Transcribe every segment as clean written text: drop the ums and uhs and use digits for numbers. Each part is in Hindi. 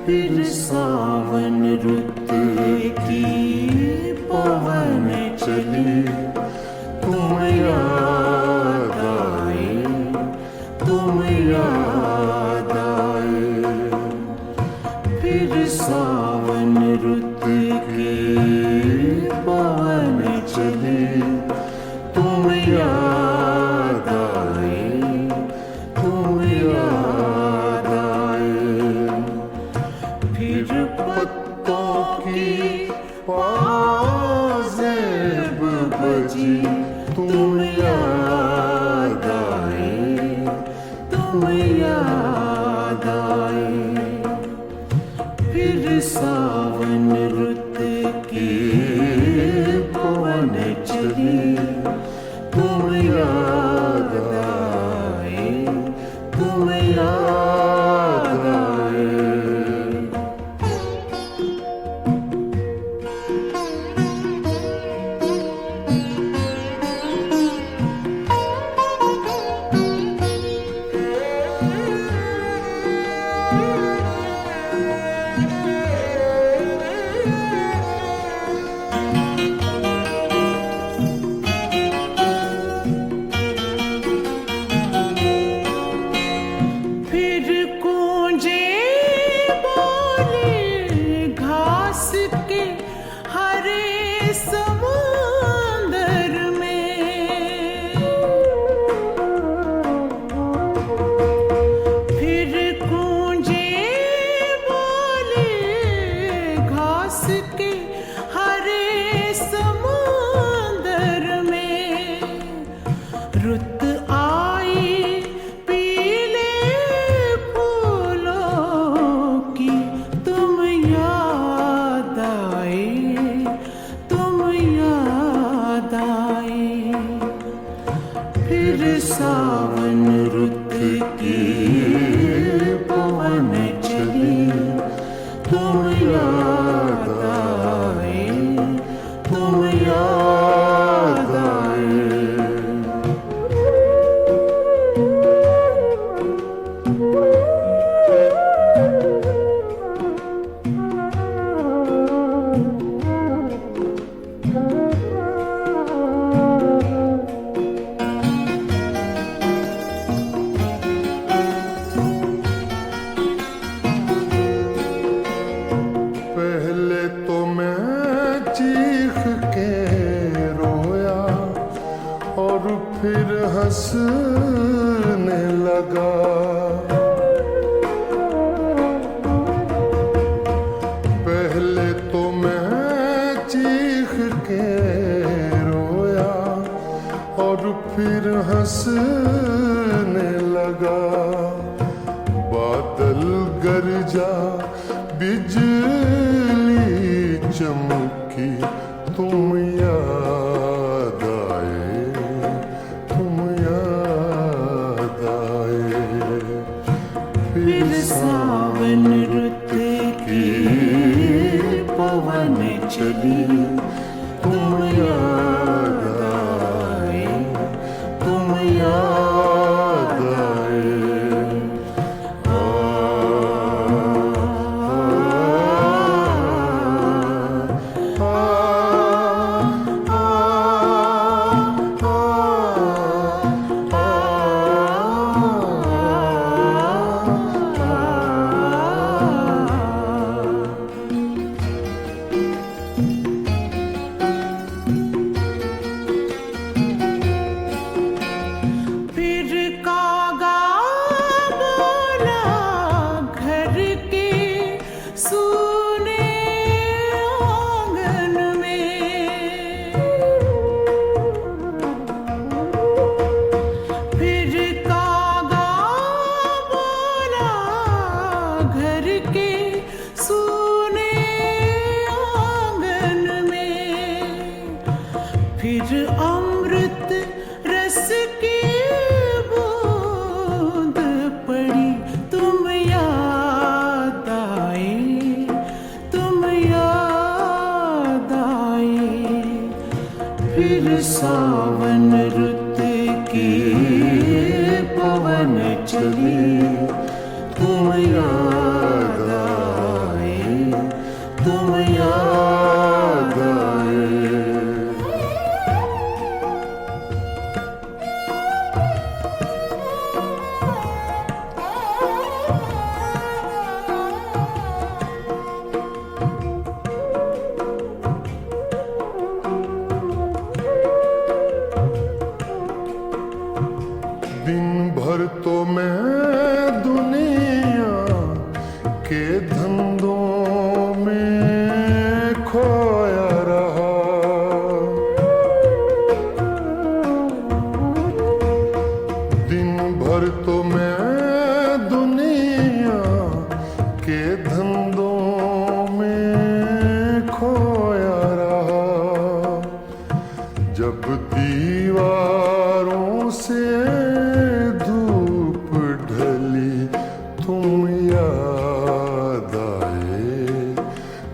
फिर सावन रुत की पवन चली, तुम याद आए, तुम याद आए। फिर सावन रुत की पवन चली, तुम याद आए, तुम याद आए। फिर पत्तों की पाज़ेब बजी, तुम याद आए, तुम याद आए। फिर सावन रुत की पवन चली, तुम याद आए, तुम याद आए। रुत आई पीले फूलों की, तुम याद आए, तुम याद आए। फिर सावन रुत की पवन चली, तुम याद आए, तुम याद आए। पहले तो मैं चीख के रोया और फिर हंसने लगा। पहले तो मैं चीख के रोया और फिर हंसने लगा। बादल गरजा, बिजली चमकी, तुम याद आए, तुम याद आए। फिर सावन रुत की पवन चली, तुम याद आए, तुम याद आए। फिर अमृत रस की बूंद पड़ी, तुम याद आए, तुम याद आए। फिर सावन रुत की पवन चली, तुम याद आए, तुम याद आए। दिन भर तो मैं दुनिया के धंधों में खोया रहा, दिन भर तो मैं दुनिया के धंधों में खोया रहा। जब दीवारों से धूप ढली, तुम याद आए,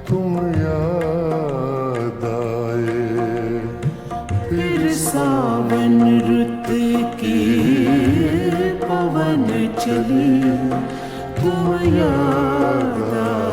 तुम याद आए। फिर सावन रुत की पवन चली, तुम याद आए।